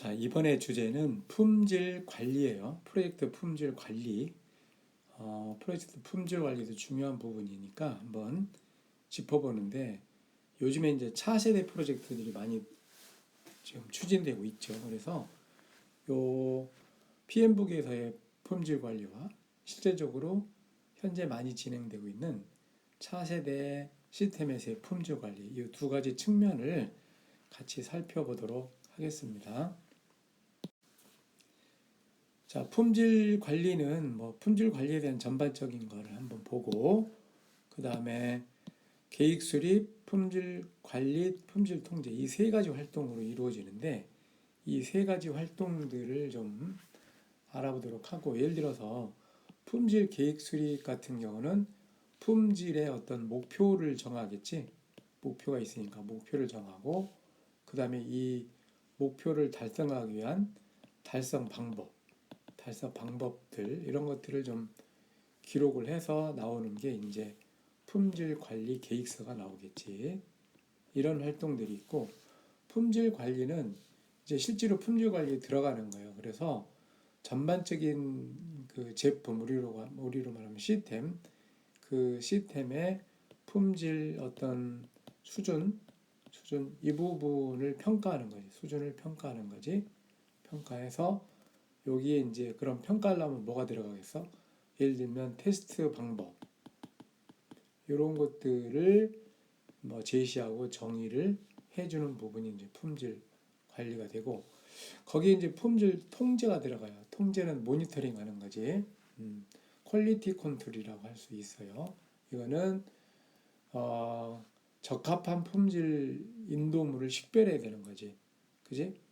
자, 이번에 주제는 품질 관리예요. 프로젝트 품질 관리. 프로젝트 품질 관리도 중요한 부분이니까 한번 짚어보는데 요즘에 이제 차세대 프로젝트들이 많이 지금 추진되고 있죠. 그래서 요 PM북에서의 품질 관리와 실제적으로 현재 많이 진행되고 있는 차세대 시스템에서의 품질 관리 이 두 가지 측면을 같이 살펴보도록 하겠습니다. 자, 품질 관리는 품질 관리에 대한 전반적인 거를 한번 보고 그 다음에 계획 수립, 품질 관리, 품질 통제 이 세 가지 활동으로 이루어지는데 이 세 가지 활동들을 좀 알아보도록 하고 예를 들어서 품질 계획 수립 같은 경우는 품질의 어떤 목표를 정하겠지. 목표가 있으니까 목표를 정하고 그 다음에 이 목표를 달성하기 위한 달성 방법들 이런 것들을 좀 기록을 해서 나오는 게 이제 품질 관리 계획서가 나오겠지. 이런 활동들이 있고 품질 관리는 이제 실제로 품질 관리에 들어가는 거예요. 그래서 전반적인 그 제품 우리로 말하면 시스템 그 시스템의 품질 어떤 수준 이 부분을 평가하는 거지. 수준을 평가하는 거지. 평가해서 여기에 이제 그런 평가하려면 뭐가 들어가겠어? 예를 들면 테스트 방법 이런 것들을 제시하고 정의를 해주는 부분이 이제 품질 관리가 되고 거기에 이제 품질 통제가 들어가요. 통제는 모니터링 하는 거지. 퀄리티 컨트롤이라고 할 수 있어요. 이거는 적합한 품질 인도물을 식별해야 되는 거지. 그지?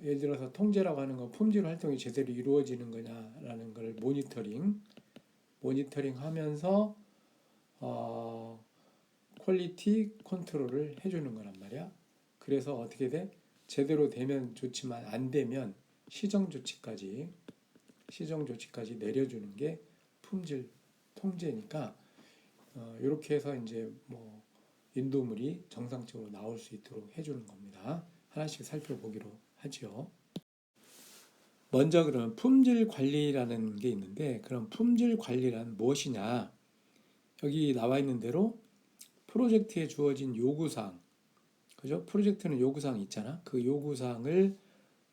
예를 들어서 통제라고 하는 건 품질 활동이 제대로 이루어지는 거냐라는 걸 모니터링 하면서 퀄리티 컨트롤을 해주는 거란 말이야. 그래서 어떻게 돼? 제대로 되면 좋지만 안 되면 시정 조치까지 내려주는 게 품질 통제니까 이렇게 해서 이제 인도물이 정상적으로 나올 수 있도록 해주는 겁니다. 하나씩 살펴보기로 하죠. 먼저 그러면 품질 관리라는 게 있는데 그럼 품질 관리란 무엇이냐? 여기 나와 있는 대로 프로젝트에 주어진 요구사항, 그죠? 프로젝트는 요구사항이 있잖아. 그 요구사항을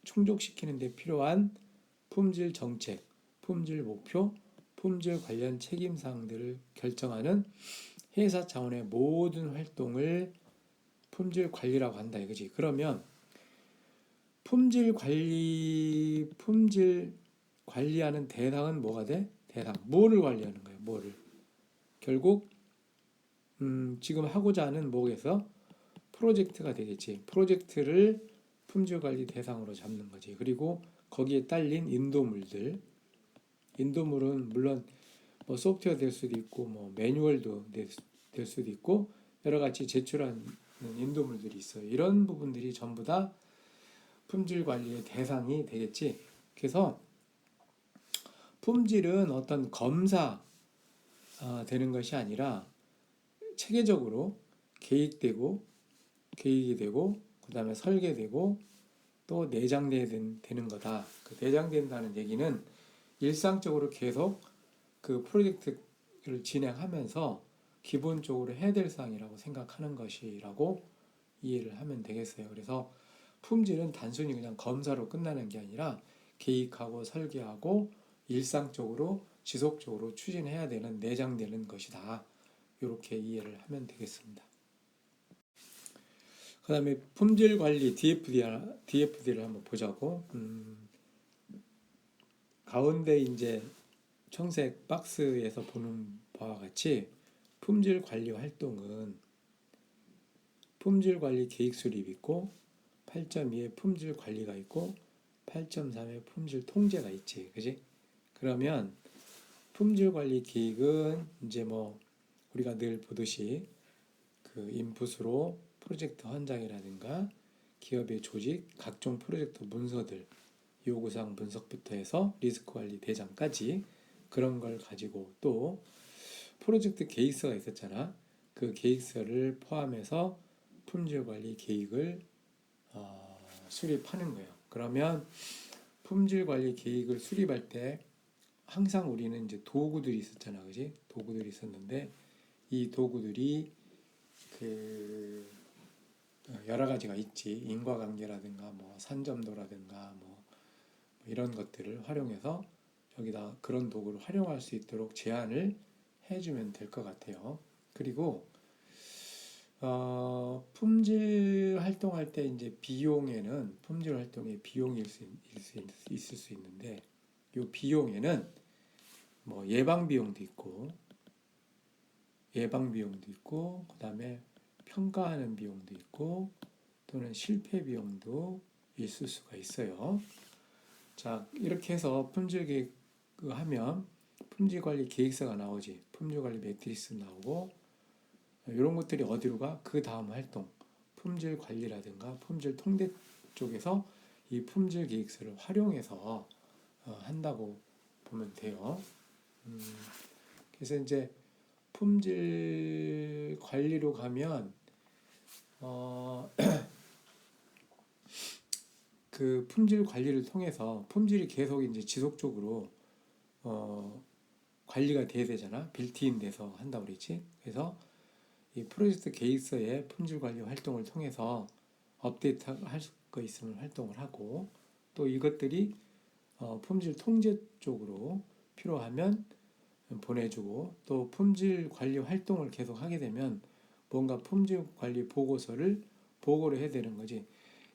충족시키는 데 필요한 품질 정책, 품질 목표, 품질 관련 책임사항들을 결정하는 회사 차원의 모든 활동을 품질 관리라고 한다 이거지. 그러면 품질 관리하는 대상은 뭐가 돼? 대상. 뭐를 관리하는 거예요? 뭐를? 결국 지금 하고자 하는 뭐겠어? 프로젝트가 되겠지. 프로젝트를 품질 관리 대상으로 잡는 거지. 그리고 거기에 딸린 인도물은 물론 소프트웨어 될 수도 있고 매뉴얼도 될 수도 있고 여러 가지 제출한 인도물들이 있어요. 이런 부분들이 전부 다 품질 관리의 대상이 되겠지. 그래서 품질은 어떤 검사 되는 것이 아니라 체계적으로 계획이 되고 그 다음에 설계되고 또 내장되는 거다. 그 내장된다는 얘기는 일상적으로 계속 그 프로젝트를 진행하면서 기본적으로 해야 될 사항이라고 생각하는 것이라고 이해를 하면 되겠어요. 그래서 품질은 단순히 그냥 검사로 끝나는 게 아니라 계획하고 설계하고 일상적으로 지속적으로 추진해야 되는 내장되는 것이다. 이렇게 이해를 하면 되겠습니다. 그 다음에 품질 관리 DFD를 한번 보자고. 가운데 이제 청색 박스에서 보는 바와 같이 품질 관리 활동은 품질 관리 계획 수립이 있고 8.2에 품질 관리가 있고 8.3에 품질 통제가 있지. 그지? 그러면 품질 관리 계획은 이제 우리가 늘 보듯이 그 인풋으로 프로젝트 현장이라든가 기업의 조직, 각종 프로젝트 문서들, 요구사항 분석부터 해서 리스크 관리 대장까지 그런 걸 가지고 또 프로젝트 계획서가 있었잖아. 그 계획서를 포함해서 품질 관리 계획을 수립하는 거예요. 그러면 품질 관리 계획을 수립할 때 항상 우리는 이제 도구들이 있었잖아, 그지? 도구들이 있었는데 이 도구들이 그 여러 가지가 있지. 인과관계라든가 뭐 산점도라든가 뭐 이런 것들을 활용해서 여기다 그런 도구를 활용할 수 있도록 제안을 해주면 될 것 같아요. 그리고 품질 활동할 때 이제 비용에는 품질 활동의 비용이 있을 수 있는데 이 비용에는 뭐 예방 비용도 있고 그다음에 평가하는 비용도 있고 또는 실패 비용도 있을 수가 있어요. 자, 이렇게 해서 품질 계획을 하면 품질 관리 계획서가 나오지. 품질 관리 매트리스 나오고 이런 것들이 어디로 가? 그 다음 활동, 품질 관리라든가 품질 통제 쪽에서 이 품질 계획서를 활용해서 한다고 보면 돼요. 그래서 이제 품질 관리로 가면 그 품질 관리를 통해서 품질이 계속 이제 지속적으로 관리가 돼야 되잖아. 빌트인 돼서 한다고 그랬지. 그래서 이 프로젝트 계획서의 품질 관리 활동을 통해서 업데이트 할 거 있으면 활동을 하고 또 이것들이 품질 통제 쪽으로 필요하면 보내주고 또 품질 관리 활동을 계속 하게 되면 뭔가 품질 관리 보고를 해야 되는 거지.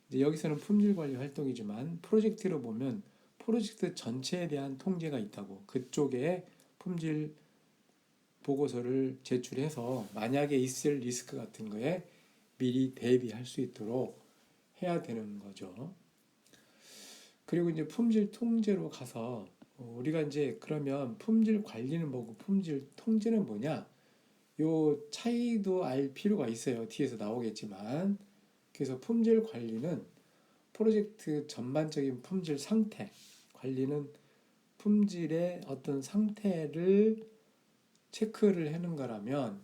이제 여기서는 품질 관리 활동이지만 프로젝트로 보면 프로젝트 전체에 대한 통제가 있다고. 그쪽에 품질 보고서를 제출해서 만약에 있을 리스크 같은 거에 미리 대비할 수 있도록 해야 되는 거죠. 그리고 이제 품질 통제로 가서 우리가 이제 그러면 품질 관리는 뭐고 품질 통제는 뭐냐? 요 차이도 알 필요가 있어요. 뒤에서 나오겠지만. 그래서 품질 관리는 프로젝트 전반적인 품질 상태, 관리는 품질의 어떤 상태를 체크를 하는 거라면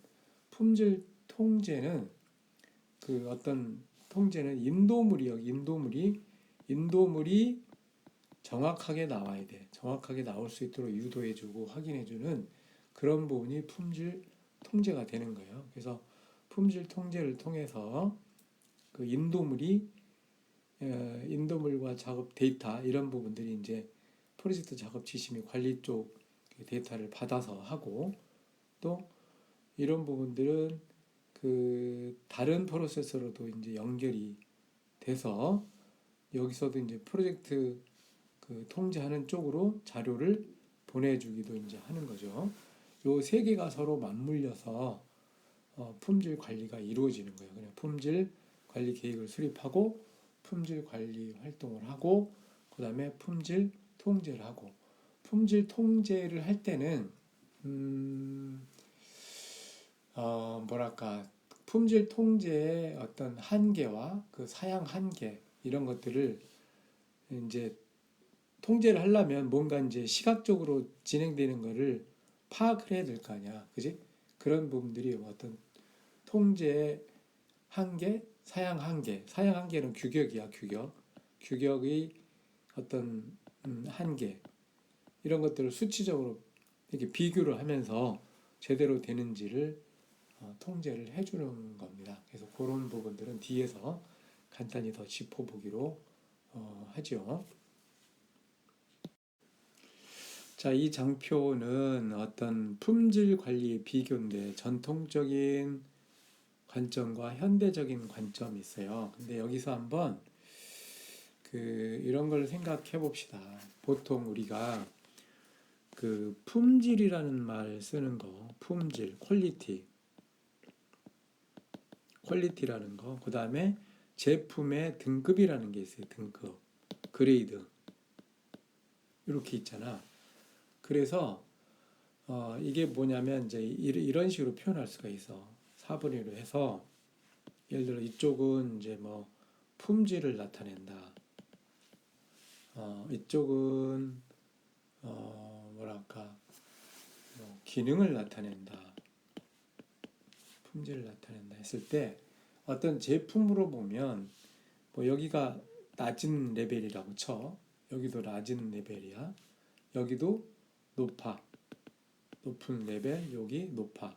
품질 통제는 그 어떤 통제는 인도물이 정확하게 나와야 돼. 정확하게 나올 수 있도록 유도해주고 확인해주는 그런 부분이 품질 통제가 되는 거예요. 그래서 품질 통제를 통해서 그 인도물과 작업 데이터 이런 부분들이 이제 프로젝트 작업 지시 및 관리 쪽 데이터를 받아서 하고 또 이런 부분들은 그 다른 프로세서로도 이제 연결이 돼서 여기서도 이제 프로젝트 그 통제하는 쪽으로 자료를 보내주기도 이제 하는 거죠. 요 세 개가 서로 맞물려서 품질 관리가 이루어지는 거예요. 그냥 품질 관리 계획을 수립하고 품질 관리 활동을 하고 그 다음에 품질 통제를 하고 품질 통제를 할 때는 뭐랄까 품질 통제의 어떤 한계와 그 사양 한계 이런 것들을 이제 통제를 하려면 뭔가 이제 시각적으로 진행되는 거를 파악을 해야 될 거 아니야, 그지? 그런 부분들이 어떤 통제의 한계, 사양 한계는 규격이야, 규격의 어떤 한계 이런 것들을 수치적으로 이렇게 비교를 하면서 제대로 되는지를 통제를 해주는 겁니다. 그래서 그런 부분들은 뒤에서 간단히 더 짚어보기로 하죠. 자, 이 장표는 어떤 품질 관리 비교인데 전통적인 관점과 현대적인 관점이 있어요. 근데 여기서 한번 이런 걸 생각해 봅시다. 보통 우리가 그 품질이라는 말 쓰는 거, 품질, 퀄리티라는 거, 그 다음에 제품의 등급이라는 게 있어요. 등급, 그레이드 이렇게 있잖아. 그래서 이게 뭐냐면 이제 이런 식으로 표현할 수가 있어. 4분의 1로 해서 예를 들어 이쪽은 이제 뭐 품질을 나타낸다. 이쪽은 뭐랄까 뭐 기능을 나타낸다. 품질을 나타낸다 했을 때 어떤 제품으로 보면 뭐 여기가 낮은 레벨이라고 쳐. 여기도 낮은 레벨이야. 여기도 높아. 높은 레벨, 여기 높아.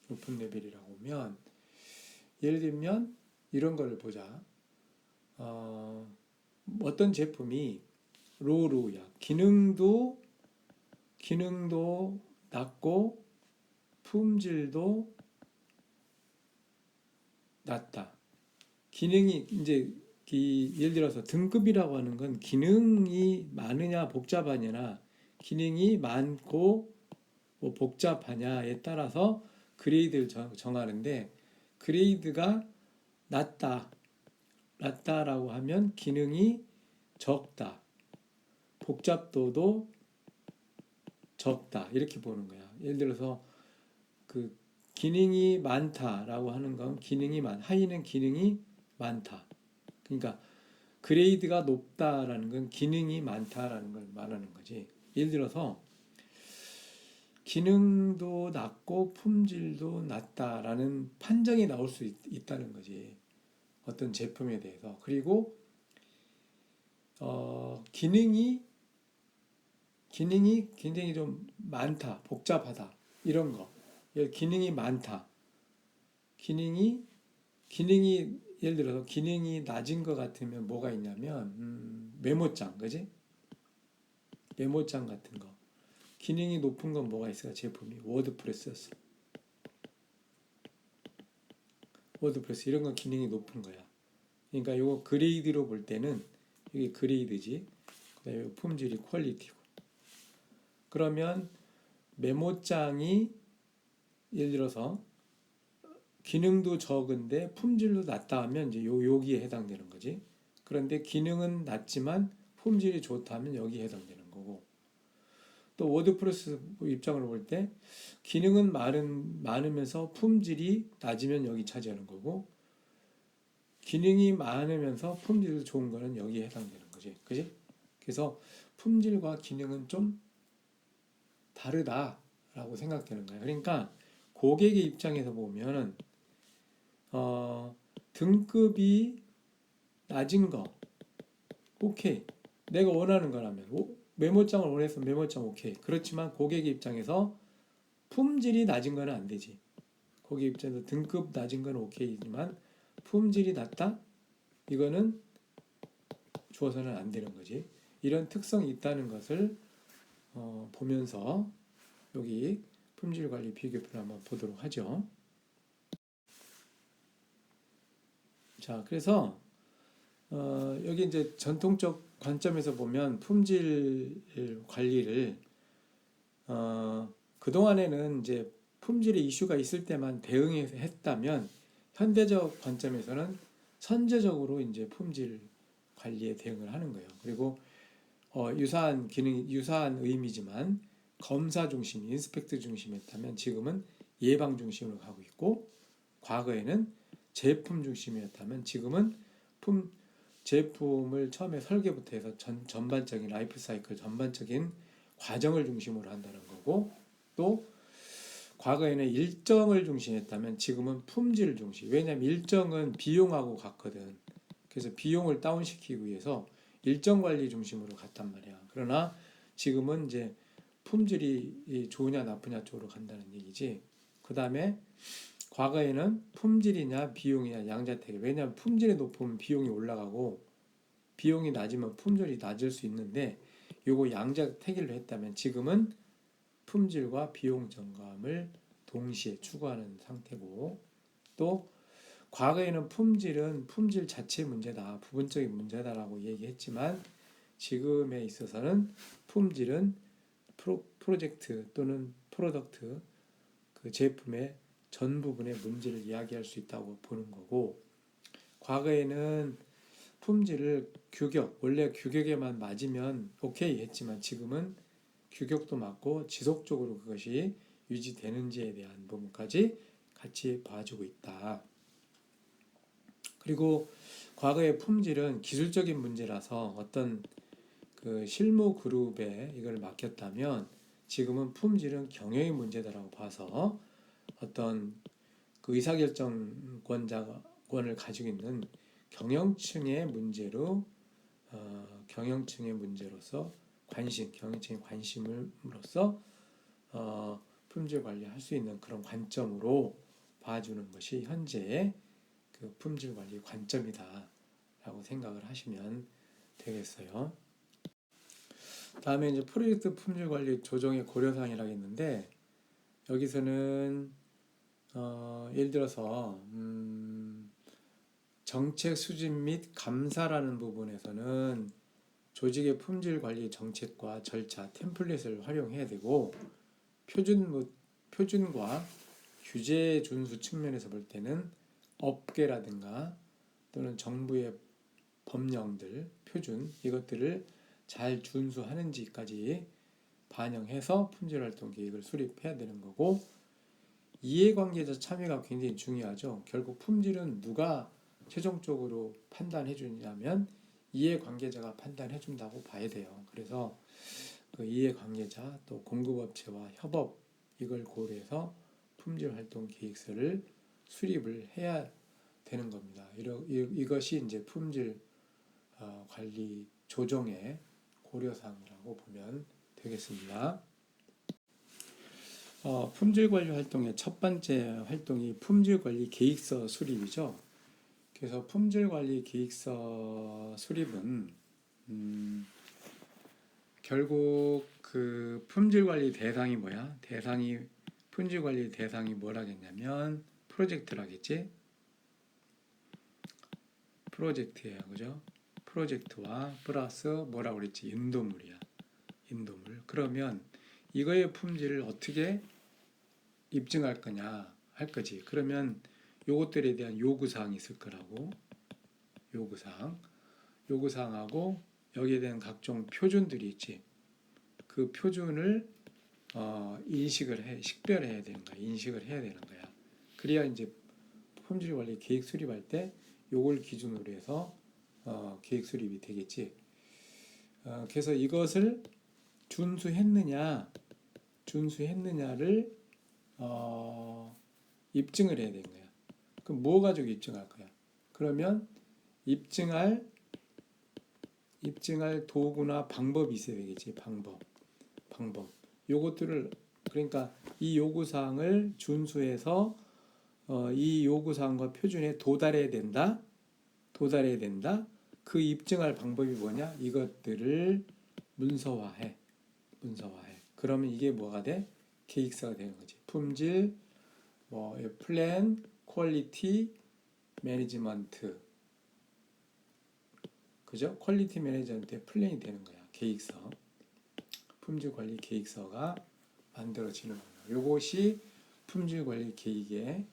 높은 레벨이라고 하면 예를 들면 이런 거를 보자. 어떤 제품이 로우야. 기능도 낮고 품질도 낮다. 기능이 이제 예를 들어서 등급이라고 하는 건 기능이 많으냐 복잡하냐나 기능이 많고 뭐 복잡하냐에 따라서 그레이드를 정하는데 그레이드가 낮다라고 하면 기능이 적다. 복잡도도 적다. 이렇게 보는 거야. 예를 들어서 그 기능이 많다라고 하는 건 하이는 기능이 많다. 그러니까 그레이드가 높다라는 건 기능이 많다라는 걸 말하는 거지. 예를 들어서 기능도 낮고 품질도 낮다라는 판정이 나올 수 있다는 거지. 어떤 제품에 대해서. 그리고 기능이 굉장히 좀 많다, 복잡하다 이런 거. 기능이 많다. 기능이 예를 들어서 기능이 낮은 것 같으면 뭐가 있냐면 메모장, 그지? 메모장 같은 거. 기능이 높은 건 뭐가 있을까? 제품이 워드프레스 이런 건 기능이 높은 거야. 그러니까 이거 그레이드로 볼 때는 이게 그레이드지. 그다음에 품질이 퀄리티고. 그러면 메모장이 예를 들어서 기능도 적은데 품질도 낮다 하면 이제 여기에 해당되는 거지. 그런데 기능은 낮지만 품질이 좋다면 여기에 해당되는 거고. 또 워드프레스 입장으로 볼 때 기능은 많으면서 품질이 낮으면 여기 차지하는 거고 기능이 많으면서 품질도 좋은 거는 여기에 해당되는 거지. 그지? 그래서 품질과 기능은 좀 다르다라고 생각되는 거야. 그러니까 고객의 입장에서 보면은 등급이 낮은 거 오케이. 내가 원하는 거라면 메모장을 원해서 메모장 오케이. 그렇지만 고객의 입장에서 품질이 낮은 거는 안 되지. 고객 입장에서 등급 낮은 건 오케이지만 품질이 낮다? 이거는 주어서는 안 되는 거지. 이런 특성이 있다는 것을 보면서 여기 품질 관리 비교표를 한번 보도록 하죠. 자, 그래서 여기 이제 전통적 관점에서 보면 품질 관리를 그동안에는 이제 품질의 이슈가 있을 때만 대응해서 했다면 현대적 관점에서는 선제적으로 이제 품질 관리에 대응을 하는 거예요. 그리고 유사한 기능, 유사한 의미지만 검사 중심, 인스펙트 중심이었다면 지금은 예방 중심으로 가고 있고 과거에는 제품 중심이었다면 지금은 제품을 처음에 설계부터 해서 전반적인 라이프 사이클 전반적인 과정을 중심으로 한다는 거고 또 과거에는 일정을 중시했다면 지금은 품질 중시. 왜냐하면 일정은 비용하고 같거든. 그래서 비용을 다운시키기 위해서 일정 관리 중심으로 갔단 말이야. 그러나 지금은 이제 품질이 좋으냐 나쁘냐 쪽으로 간다는 얘기지. 그 다음에 과거에는 품질이냐 비용이냐 양자택일. 왜냐하면 품질이 높으면 비용이 올라가고 비용이 낮으면 품질이 낮을 수 있는데 요거 양자택일로 했다면 지금은 품질과 비용 점검을 동시에 추구하는 상태고 또 과거에는 품질은 품질 자체 문제다, 부분적인 문제다라고 얘기했지만 지금에 있어서는 품질은 프로젝트 또는 프로덕트 그 제품의 전 부분의 문제를 이야기할 수 있다고 보는 거고 과거에는 품질을 원래 규격에만 맞으면 오케이 했지만 지금은 규격도 맞고 지속적으로 그것이 유지되는지에 대한 부분까지 같이 봐주고 있다. 그리고 과거의 품질은 기술적인 문제라서 어떤 그 실무 그룹에 이걸 맡겼다면 지금은 품질은 경영의 문제다라고 봐서 어떤 그 의사결정권을 가지고 있는 경영층의 문제로 경영층의 문제로서 경영층의 관심으로서 품질 관리할 수 있는 그런 관점으로 봐주는 것이 현재의 그 품질 관리 관점이다라고 생각을 하시면 되겠어요. 다음에 이제 프로젝트 품질 관리 조정의 고려사항이라고 했는데 여기서는 예를 들어서 정책 수집 및 감사라는 부분에서는 조직의 품질 관리 정책과 절차, 템플릿을 활용해야 되고 표준과 규제 준수 측면에서 볼 때는 업계라든가 또는 정부의 법령들, 표준 이것들을 잘 준수하는지까지 반영해서 품질활동 계획을 수립해야 되는 거고 이해관계자 참여가 굉장히 중요하죠. 결국 품질은 누가 최종적으로 판단해 주냐면 이해관계자가 판단해 준다고 봐야 돼요. 그래서 그 이해관계자 또 공급업체와 협업 이걸 고려해서 품질활동 계획서를 수립을 해야 되는 겁니다. 이것이 이제 품질 관리 조정의 고려사항이라고 보면 되겠습니다. 품질 관리 활동의 첫 번째 활동이 품질 관리 계획서 수립이죠. 그래서 품질 관리 계획서 수립은 결국 그 품질 관리 대상이 뭐야? 품질 관리 대상이 뭐라겠냐면 프로젝트라겠지? 프로젝트예요, 그죠? 프로젝트와 플러스 뭐라고 그랬지? 인도물이야. 인도물. 그러면 이거의 품질을 어떻게 입증할 거냐 할 거지. 그러면 요것들에 대한 요구사항이 있을 거라고. 요구사항하고 여기에 대한 각종 표준들이 있지. 그 표준을 식별해야 되는 거야. 인식을 해야 되는 거야. 그래야 이제 품질 관리 계획 수립할 때 요걸 기준으로 해서 계획 수립이 되겠지. 그래서 이것을 준수했느냐를 입증을 해야 되는 거야. 그럼 뭐 가지고 입증할 거야? 그러면 입증할 도구나 방법이 있어야 되겠지. 방법. 요것들을 그러니까 이 요구사항을 준수해서 이 요구사항과 표준에 도달해야 된다. 그 입증할 방법이 뭐냐? 이것들을 문서화해. 그러면 이게 뭐가 돼? 계획서가 되는 거지. 품질, 플랜, 퀄리티, 매니지먼트. 그죠? 퀄리티 매니지먼트의 플랜이 되는 거야. 계획서. 품질 관리 계획서가 만들어지는 거예요. 요것이 품질 관리 계획의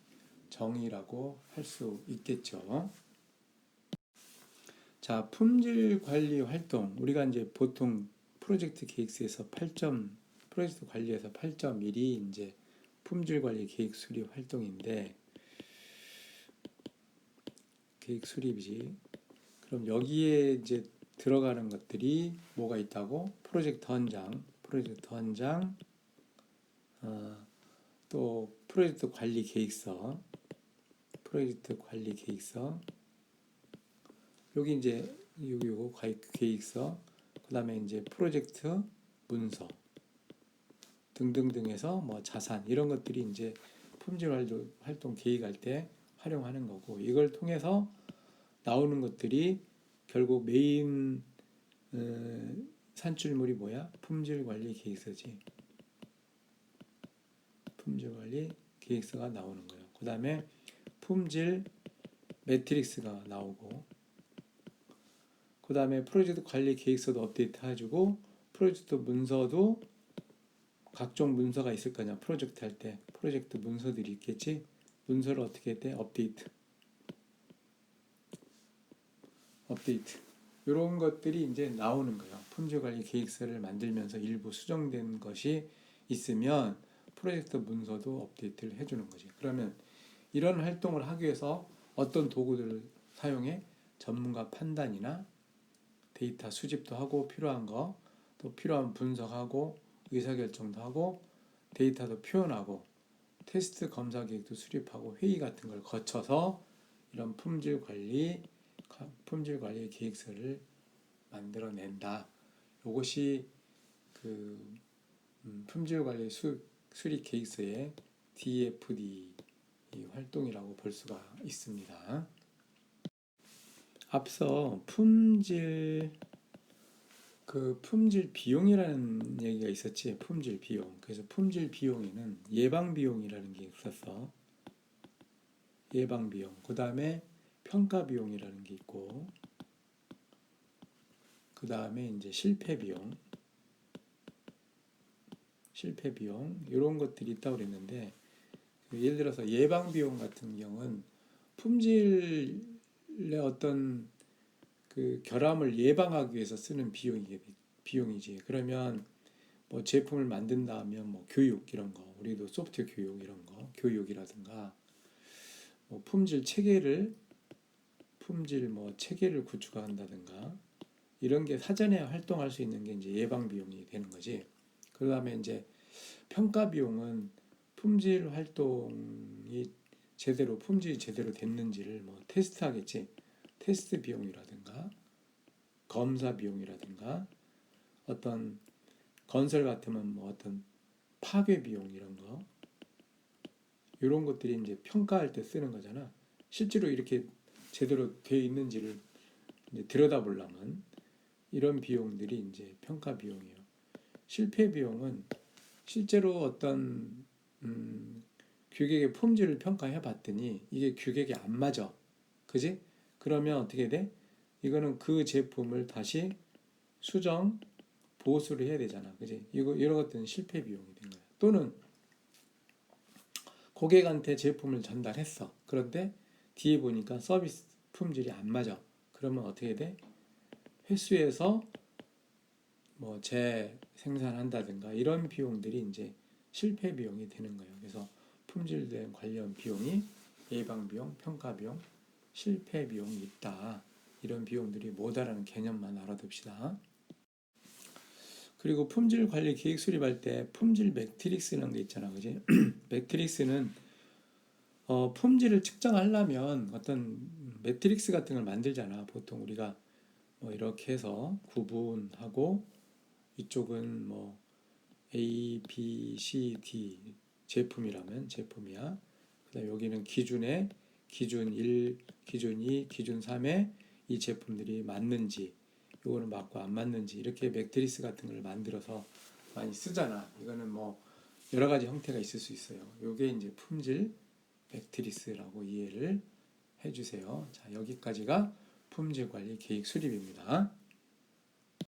정의라고 할 수 있겠죠. 자, 품질 관리 활동. 우리가 이제 보통 프로젝트 계획서에서 프로젝트 관리에서 8.1이 이제 품질 관리 계획 수립 활동인데, 계획 수립이지. 그럼 여기에 이제 들어가는 것들이 뭐가 있다고? 프로젝트 헌장, 또 프로젝트 관리 계획서, 여기 이제 요거 계획서, 그다음에 이제 프로젝트 문서 등등등에서 뭐 자산 이런 것들이 이제 품질 활동 계획할 때 활용하는 거고 이걸 통해서 나오는 것들이 결국 메인 산출물이 뭐야? 품질 관리 계획서지. 품질 관리 계획서가 나오는 거예요. 그 다음에 품질 매트릭스가 나오고 그 다음에 프로젝트 관리 계획서도 업데이트 해주고 프로젝트 문서도 각종 문서가 있을 거냐. 프로젝트 할 때 프로젝트 문서들이 있겠지. 문서를 어떻게 했대? 업데이트 이런 것들이 이제 나오는 거예요. 품질 관리 계획서를 만들면서 일부 수정된 것이 있으면 프로젝트 문서도 업데이트를 해주는 거지. 그러면 이런 활동을 하기 위해서 어떤 도구들을 사용해? 전문가 판단이나 데이터 수집도 하고 필요한 거, 또 필요한 분석하고 의사결정도 하고 데이터도 표현하고 테스트 검사 계획도 수립하고 회의 같은 걸 거쳐서 이런 품질 관리 품질 관리 계획서를 만들어낸다. 이것이 그 품질 관리 수립 계획서의 DFD 활동이라고 볼 수가 있습니다. 앞서 품질 비용이라는 얘기가 있었지. 품질 비용. 그래서 품질 비용에는 예방 비용이라는 게 있었어. 예방 비용. 그 다음에 평가 비용이라는 게 있고, 그 다음에 이제 실패 비용 이런 것들이 있다고 그랬는데, 예를 들어서 예방 비용 같은 경우는 품질의 어떤 그 결함을 예방하기 위해서 쓰는 비용이지. 그러면 뭐 제품을 만든다 하면 뭐 교육 이런 거, 우리도 소프트웨어 교육 이런 거, 교육이라든가 뭐 품질 체계를 구축한다든가 이런 게 사전에 활동할 수 있는 게 이제 예방 비용이 되는 거지. 그다음에 이제 평가 비용은 품질이 제대로 됐는지를 뭐 테스트하겠지. 테스트 비용이라든가 검사 비용이라든가 어떤 건설 같으면 뭐 어떤 파괴 비용 이런 것들이 이제 평가할 때 쓰는 거잖아. 실제로 이렇게 제대로 돼 있는지를 이제 들여다보려면 이런 비용들이 이제 평가 비용이에요. 실패 비용은 실제로 어떤 규격의 품질을 평가해 봤더니 이게 규격이 안 맞아. 그지? 그러면 어떻게 돼? 이거는 그 제품을 다시 수정, 보수를 해야 되잖아. 그지? 이런 것들은 실패 비용이 된 거야. 또는 고객한테 제품을 전달했어. 그런데 뒤에 보니까 서비스 품질이 안 맞아. 그러면 어떻게 돼? 회수해서 뭐 재생산한다든가 이런 비용들이 이제 실패 비용이 되는 거예요. 그래서 품질된 관련 비용이 예방 비용, 평가 비용, 실패 비용이 있다. 이런 비용들이 뭐다라는 개념만 알아둡시다. 그리고 품질 관리 계획 수립할 때 품질 매트릭스라는 게 있잖아. 그지? 매트릭스는 품질을 측정하려면 어떤 매트릭스 같은 걸 만들잖아. 보통 우리가 뭐 이렇게 해서 구분하고 이쪽은 뭐 A, B, C, D 제품이라면 제품이야. 그다음 여기는 기준 1, 기준 2, 기준 3에 이 제품들이 맞는지, 요거는 맞고 안 맞는지 이렇게 매트리스 같은 걸 만들어서 많이 쓰잖아. 이거는 뭐 여러 가지 형태가 있을 수 있어요. 요게 이제 품질 매트리스라고 이해를 해주세요. 자, 여기까지가 품질 관리 계획 수립입니다.